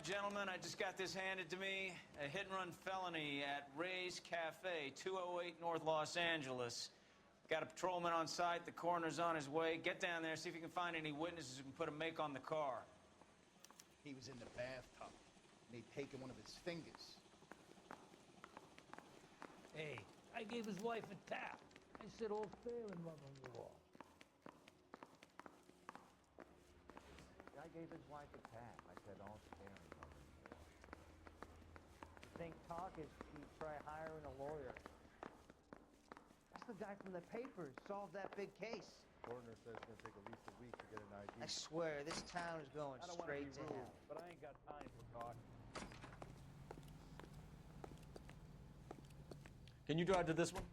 right, gentlemen, I just got this handed to me. A hit-and-run felony at Ray's Cafe, 208 North Los Angeles. Got a patrolman on site. The coroner's on his way. Get down there, see if you can find any witnesses who can put a make on the car. He was in the bathtub, and they'd taken one of his fingers. Hey, I gave his wife a tap. I said all's fair in love and war. I gave his wife a tap. I said all's fair in love and war. Think talk is cheap, try hiring a lawyer. That's the guy from the papers. Solved that big case. Coroner says it's going to take at least a week to get an ID. I swear, this town is going straight to hell. But I ain't got time for talk. Can you drive to this one?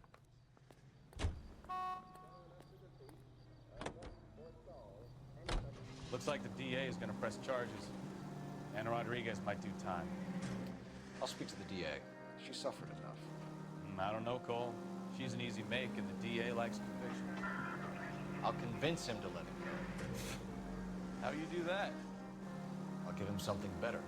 Looks like the DA is going to press charges. Anna Rodriguez might do time. I'll speak to the DA. She suffered enough. I don't know, Cole. She's an easy make, and the DA likes conviction. I'll convince him to let it go. How you do that? I'll give him something better.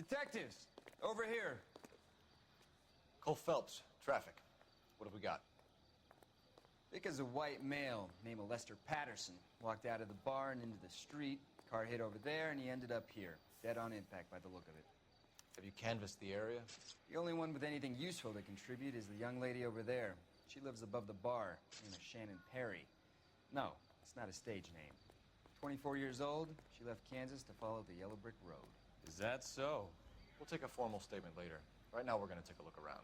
Detectives, over here. Cole Phelps, traffic. What have we got? Because a white male named Lester Patterson walked out of the bar and into the street. Car hit over there, and he ended up here. Dead on impact by the look of it. Have you canvassed the area? The only one with anything useful to contribute is the young lady over there. She lives above the bar, named Shannon Perry. No, it's not a stage name. 24 years old, she left Kansas to follow the yellow brick road. Is that so? We'll take a formal statement later. Right now, we're going to take a look around.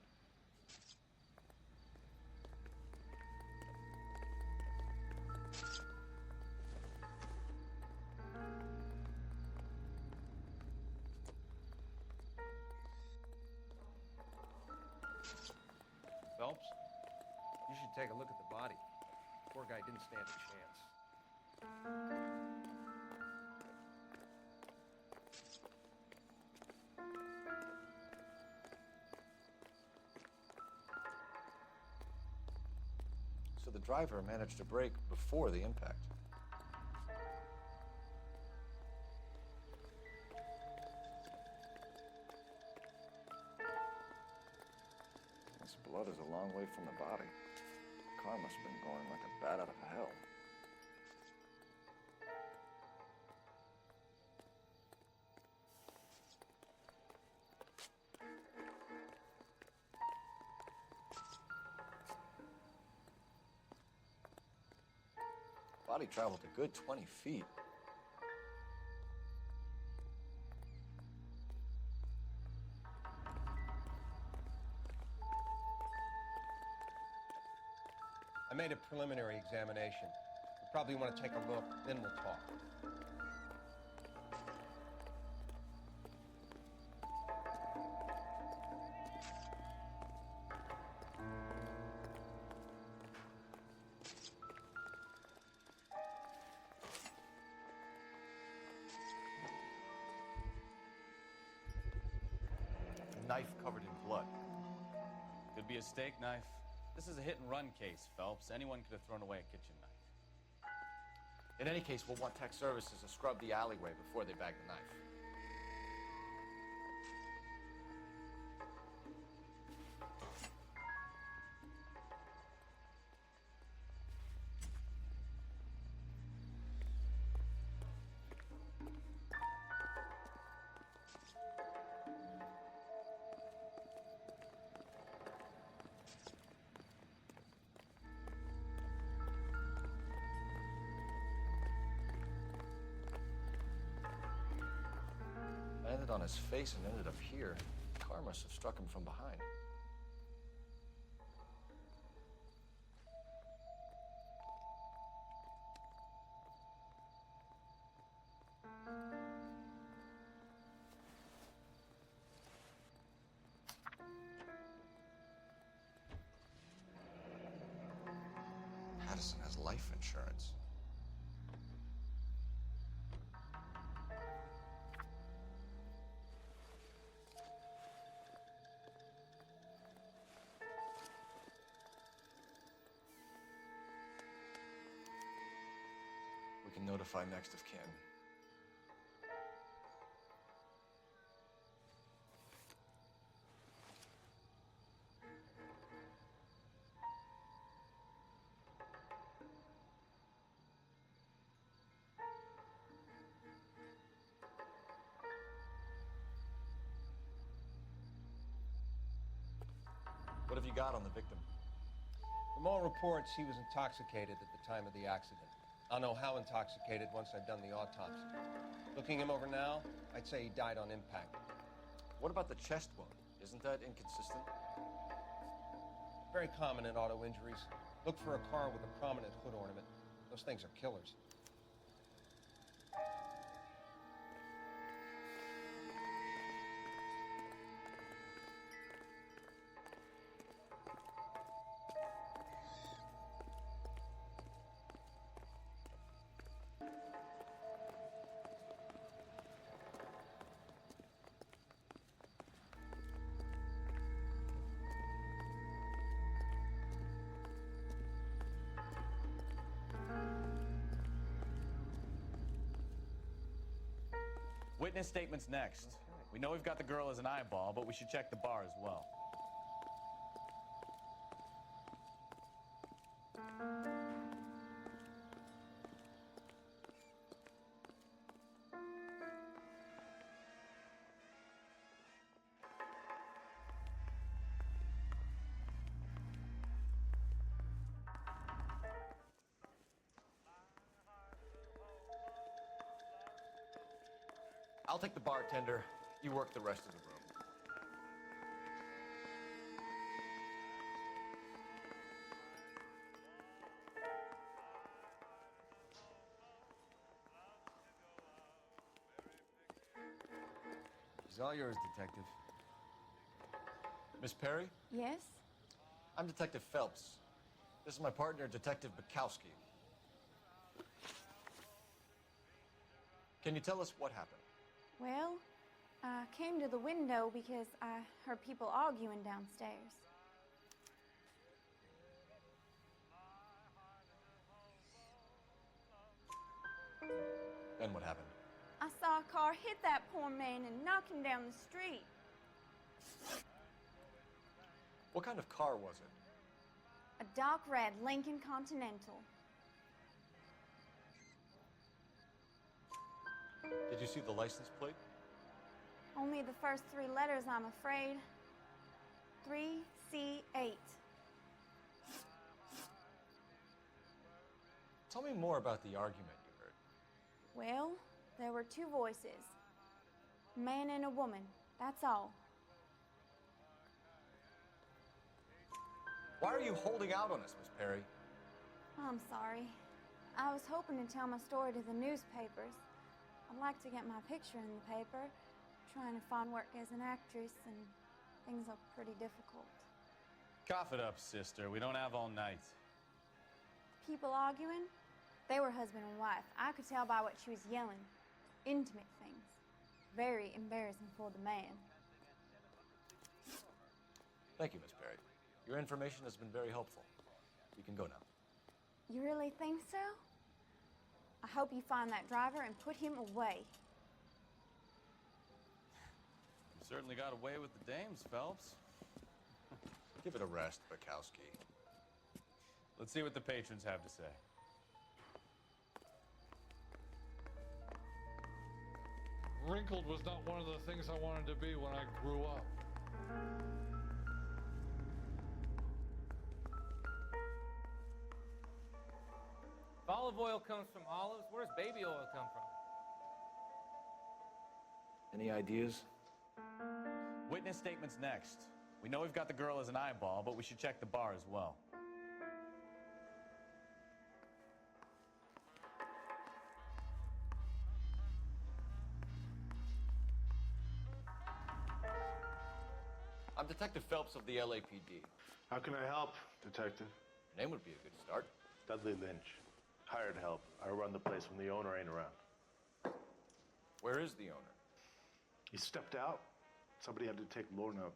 Phelps, you should take a look at the body. Poor guy didn't stand a chance. So the driver managed to brake before the impact. This blood is a long way from the body. The car must have been going like a bat out of hell. Body traveled a good 20 feet. I made a preliminary examination. You probably want to take a look, then we'll talk. A knife covered in blood. Could be a steak knife. This is a hit-and-run case, Phelps. Anyone could have thrown away a kitchen knife. In any case, we'll want tech services to scrub the alleyway before they bag the knife. Landed on his face and ended up here. The car must have struck him from behind. Addison has life insurance. We can notify next of kin. What have you got on the victim? From all reports, he was intoxicated at the time of the accident. I'll know how intoxicated once I've done the autopsy. Looking him over now, I'd say he died on impact. What about the chest wound? Isn't that inconsistent? Very common in auto injuries. Look for a car with a prominent hood ornament. Those things are killers. Witness statements next. We know we've got the girl as an eyeball, but we should check the bar as well. I'll take the bartender. You work the rest of the room. She's all yours, Detective. Miss Perry? Yes? I'm Detective Phelps. This is my partner, Detective Bukowski. Can you tell us what happened? Well, I came to the window because I heard people arguing downstairs. Then what happened? I saw a car hit that poor man and knock him down the street. What kind of car was it? A dark red Lincoln Continental. Did you see the license plate? Only the first three letters, I'm afraid. 3C8. Tell me more about the argument you heard. Well, there were two voices. A man and a woman, that's all. Why are you holding out on us, Miss Perry? I'm sorry. I was hoping to tell my story to the newspapers. I'd like to get my picture in the paper. Trying to find work as an actress, and things are pretty difficult. Cough it up, sister. We don't have all night. People arguing? They were husband and wife. I could tell by what she was yelling. Intimate things. Very embarrassing for the man. Thank you, Miss Perry. Your information has been very helpful. You can go now. You really think so? I hope you find that driver and put him away. You certainly got away with the dames, Phelps. Give it a rest, Bukowski. Let's see what the patrons have to say. Wrinkled was not one of the things I wanted to be when I grew up. If olive oil comes from olives, where does baby oil come from? Any ideas? Witness statements next. We know we've got the girl as an eyeball, but we should check the bar as well. I'm Detective Phelps of the LAPD. How can I help, Detective? Your name would be a good start. Dudley Lynch. Hired help. I run the place when the owner ain't around. Where is the owner? He stepped out. Somebody had to take Lorna,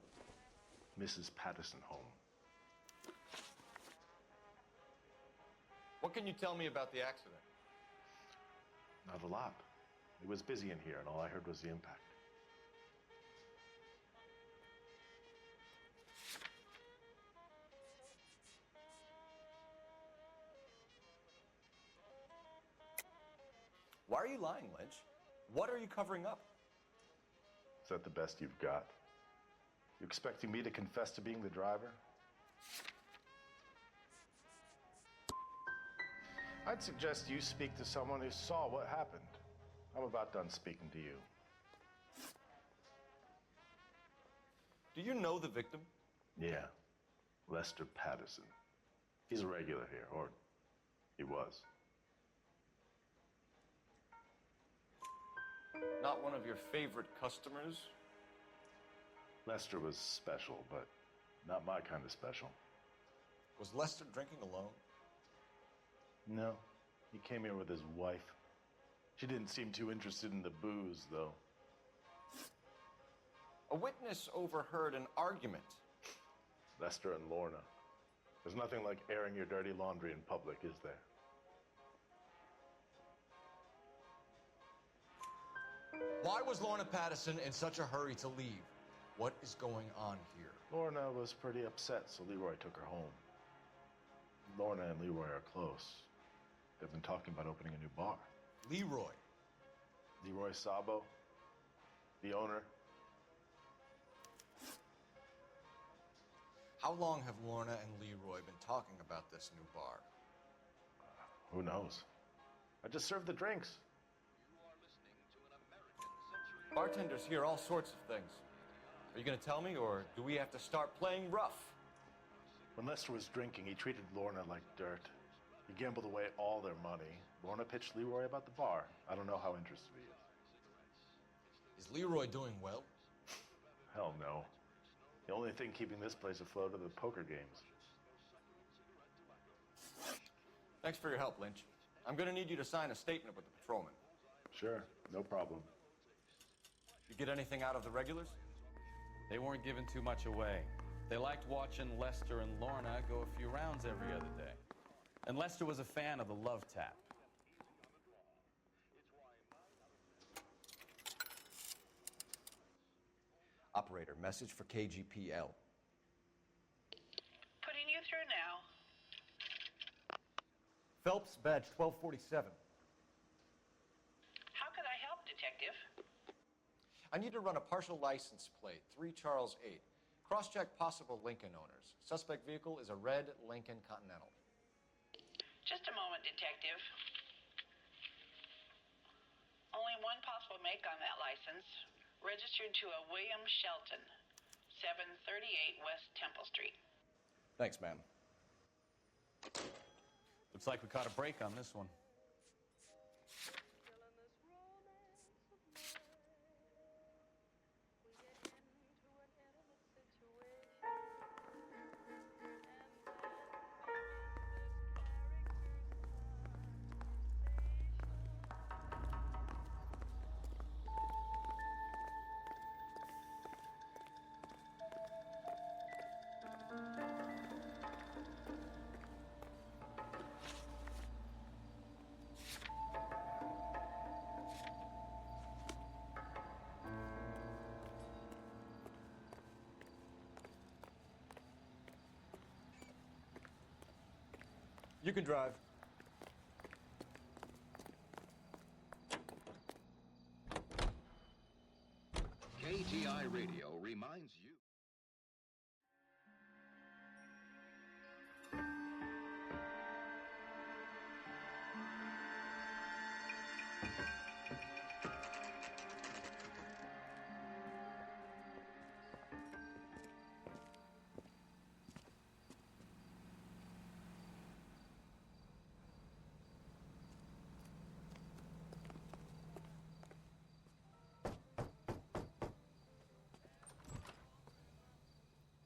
Mrs. Patterson, home. What can you tell me about the accident? Not a lot. It was busy in here, and all I heard was the impact. Why are you lying, Lynch? What are you covering up? Is that the best you've got? You expecting me to confess to being the driver? I'd suggest you speak to someone who saw what happened. I'm about done speaking to you. Do you know the victim? Yeah, Lester Patterson. He's a regular here, or he was. Not one of your favorite customers? Lester was special, but not my kind of special. Was Lester drinking alone? No, he came here with his wife. She didn't seem too interested in the booze, though. A witness overheard an argument. Lester and Lorna. There's nothing like airing your dirty laundry in public, is there? Why was Lorna Patterson in such a hurry to leave? What is going on here? Lorna was pretty upset, so Leroy took her home. Lorna and Leroy are close. They've been talking about opening a new bar. Leroy? Leroy Sabo, the owner. How long have Lorna and Leroy been talking about this new bar? Who knows? I just served the drinks. Bartenders hear all sorts of things. Are you going to tell me, or do we have to start playing rough? When Lester was drinking, he treated Lorna like dirt. He gambled away all their money. Lorna pitched Leroy about the bar. I don't know how interested he is. Is Leroy doing well? Hell no. The only thing keeping this place afloat are the poker games. Thanks for your help, Lynch. I'm going to need you to sign a statement with the patrolman. Sure, no problem. You get anything out of the regulars? They weren't giving too much away. They liked watching Lester and Lorna go a few rounds every other day. And Lester was a fan of the love tap. Operator, message for KGPL. Putting you through now. Phelps, badge 1247. How could I help, Detective? I need to run a partial license plate, 3 Charles 8. Cross-check possible Lincoln owners. Suspect vehicle is a red Lincoln Continental. Just a moment, Detective. Only one possible make on that license. Registered to a William Shelton, 738 West Temple Street. Thanks, ma'am. Looks like we caught a break on this one. You can drive. KTI Radio reminds you.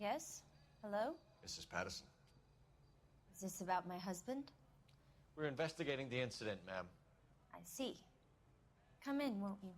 Yes? Hello? Mrs. Patterson. Is this about my husband? We're investigating the incident, ma'am. I see. Come in, won't you?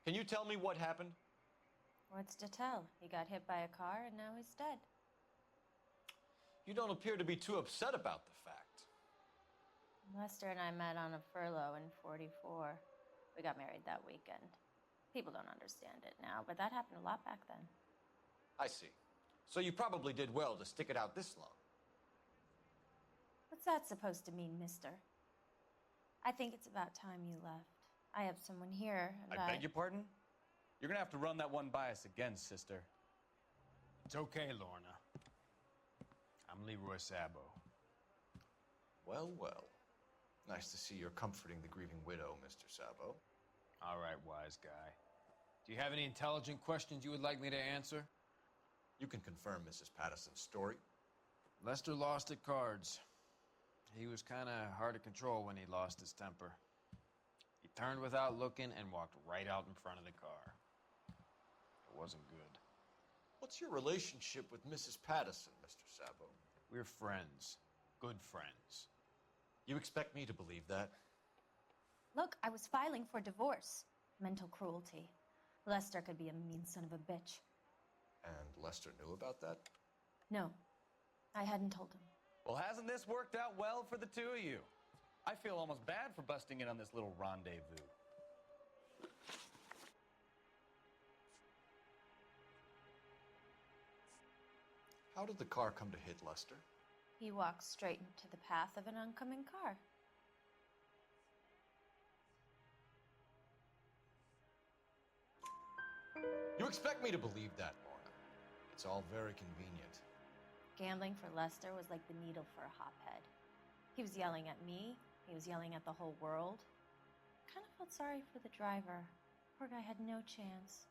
Can you tell me what happened? What's to tell? He got hit by a car and now he's dead. You don't appear to be too upset about the fact. Lester and I met on a furlough in '44. We got married that weekend. People don't understand it now, but that happened a lot back then. I see. So you probably did well to stick it out this long. What's that supposed to mean, mister? I think it's about time you left. I have someone here, and I beg your pardon? You're gonna have to run that one by us again, sister. It's okay, Lorna. I'm Leroy Sabo. Well, well. Nice to see you're comforting the grieving widow, Mr. Sabo. All right, wise guy. Do you have any intelligent questions you would like me to answer? You can confirm Mrs. Patterson's story. Lester lost at cards. He was kind of hard to control when he lost his temper. He turned without looking and walked right out in front of the car. It wasn't good. What's your relationship with Mrs. Patterson, Mr. Sabo? We're friends. Good friends. You expect me to believe that? Look, I was filing for divorce. Mental cruelty. Lester could be a mean son of a bitch. And Lester knew about that? No, I hadn't told him. Well, hasn't this worked out well for the two of you? I feel almost bad for busting in on this little rendezvous. How did the car come to hit Lester? He walked straight into the path of an oncoming car. You expect me to believe that, Lorna? It's all very convenient. Gambling for Lester was like the needle for a hophead. He was yelling at me. He was yelling at the whole world. I kind of felt sorry for the driver. Poor guy had no chance.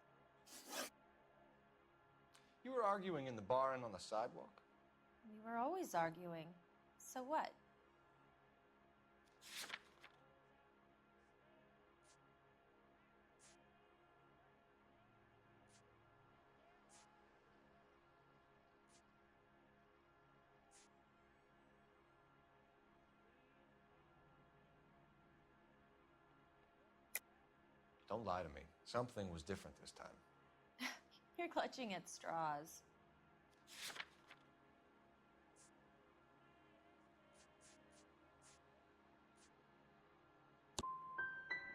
You were arguing in the bar and on the sidewalk? We were always arguing. So what? Don't lie to me. Something was different this time. You're clutching at straws.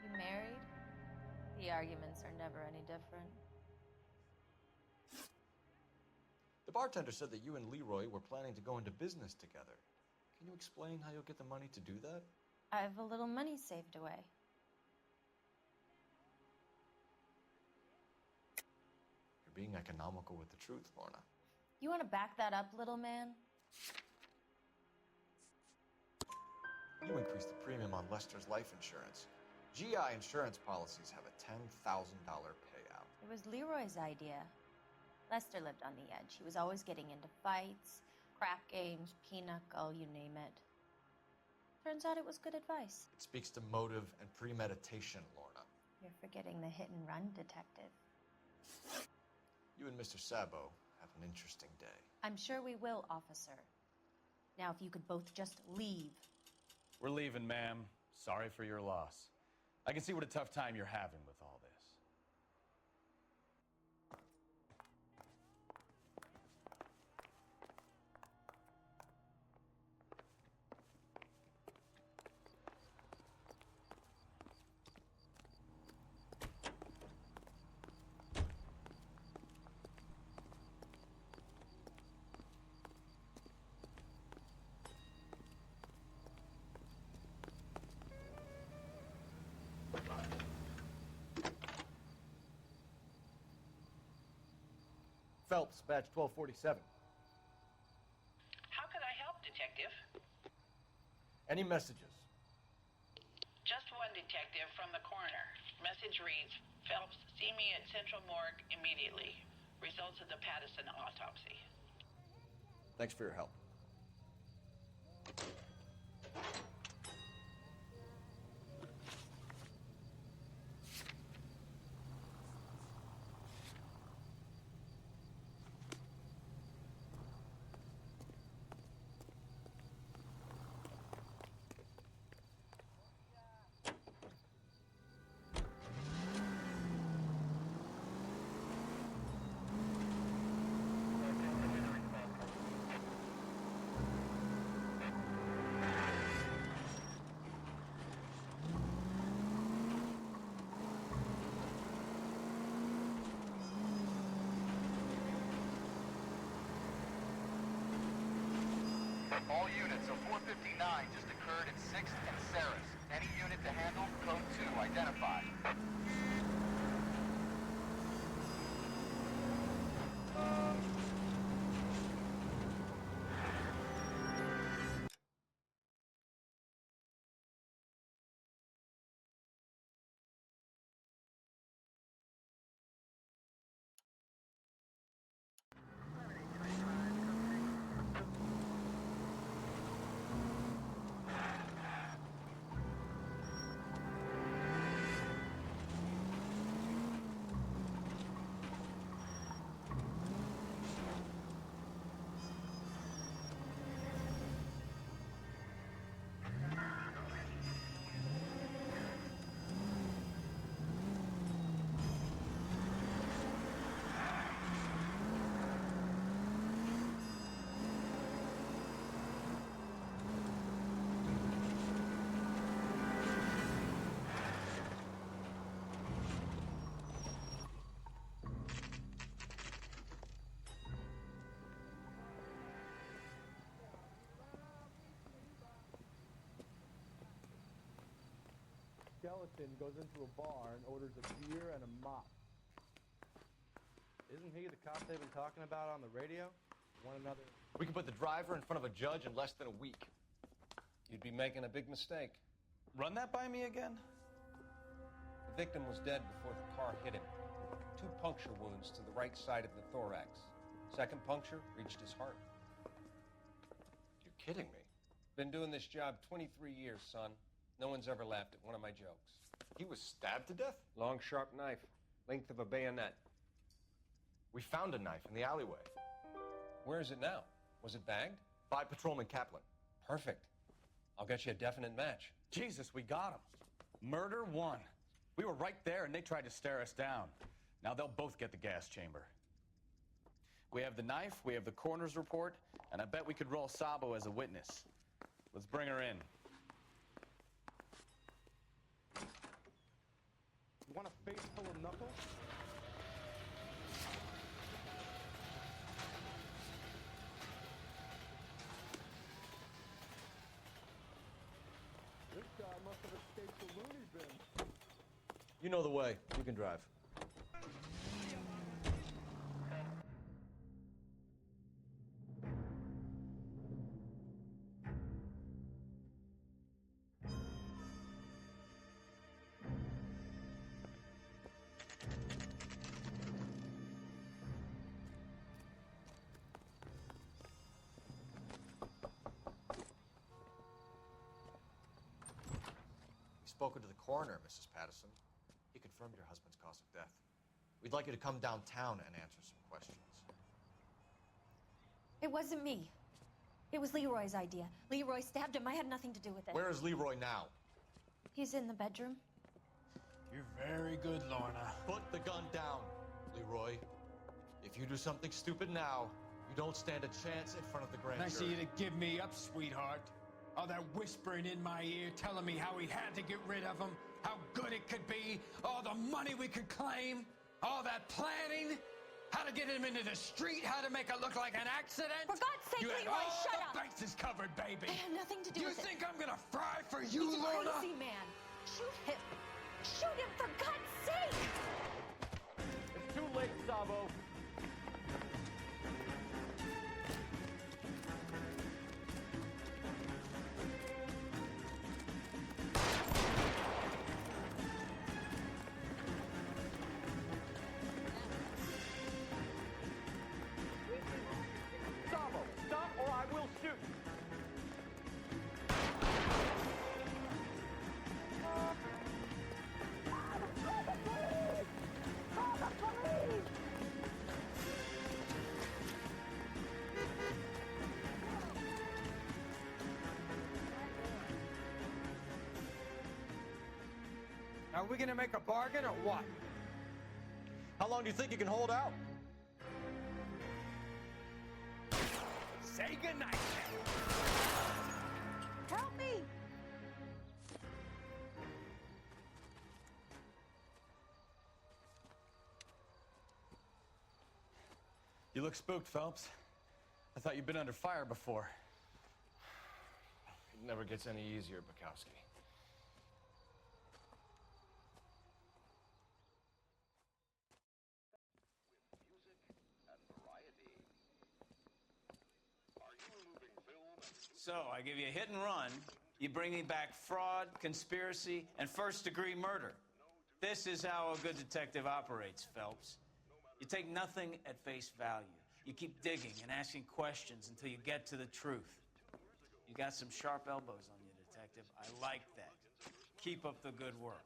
You married? The arguments are never any different. The bartender said that you and Leroy were planning to go into business together. Can you explain how you'll get the money to do that? I have a little money saved away. You're being economical with the truth, Lorna. You want to back that up, little man? You increased the premium on Lester's life insurance. GI insurance policies have a $10,000 payout. It was Leroy's idea. Lester lived on the edge. He was always getting into fights, crap games, pinochle, you name it. Turns out it was good advice. It speaks to motive and premeditation, Lorna. You're forgetting the hit-and-run detective. You and Mr. Sabo have an interesting day. I'm sure we will, officer. Now, if you could both just leave. We're leaving, ma'am. Sorry for your loss. I can see what a tough time you're having with all this. Phelps, badge 1247. How could I help, Detective? Any messages? Just one detective from the coroner. Message reads, Phelps, see me at Central Morgue immediately. Results of the Pattison autopsy. Thanks for your help. All units, so 459 just occurred at 6th and Saris. Any unit to handle, code 2, identify. Skeleton goes into a bar and orders a beer and a mop. Isn't he the cop they've been talking about on the radio? One another. We can put the driver in front of a judge in less than a week. You'd be making a big mistake. Run that by me again? The victim was dead before the car hit him. 2 puncture wounds to the right side of the thorax. Second puncture reached his heart. You're kidding me. Been doing this job 23 years, son. No one's ever laughed at one of my jokes. He was stabbed to death? Long, sharp knife, length of a bayonet. We found a knife in the alleyway. Where is it now? Was it bagged? By Patrolman Kaplan. Perfect. I'll get you a definite match. Jesus, we got him. Murder 1. We were right there and they tried to stare us down. Now they'll both get the gas chamber. We have the knife, we have the coroner's report, and I bet we could roll Sabo as a witness. Let's bring her in. You want a face full of knuckles? This guy must have escaped the loony bin. You know the way. You can drive. spoken to the coroner, Mrs. Patterson. He confirmed your husband's cause of death. We'd like you to come downtown and answer some questions. It wasn't me. It was Leroy's idea. Leroy stabbed him. I had nothing to do with it. Where is Leroy now? He's in the bedroom. You're very good, Lorna. Put the gun down, Leroy. If you do something stupid now, you don't stand a chance in front of the grand Nice of jury. you to give me up, sweetheart. All that whispering in my ear, telling me how we had to get rid of him, how good it could be, all the money we could claim, all that planning, how to get him into the street, how to make it look like an accident. For God's sake, you had Leroy, all shut the up. bases covered, baby. I had nothing to do You with it. think I'm gonna fry for you, He's a Lorna? crazy man. Shoot him. Shoot him, for God's sake. It's too late, Sabo. Sabo, stop or I will shoot. Are we gonna make a bargain or what? How long do you think you can hold out? Say goodnight. Help me. You look spooked, Phelps. I thought you'd been under fire before. It never gets any easier, Bukowski. So, I give you a hit and run. You bring me back fraud, conspiracy, and first-degree murder. This is how a good detective operates, Phelps. You take nothing at face value. You keep digging and asking questions until you get to the truth. You got some sharp elbows on you, detective. I like that. Keep up the good work.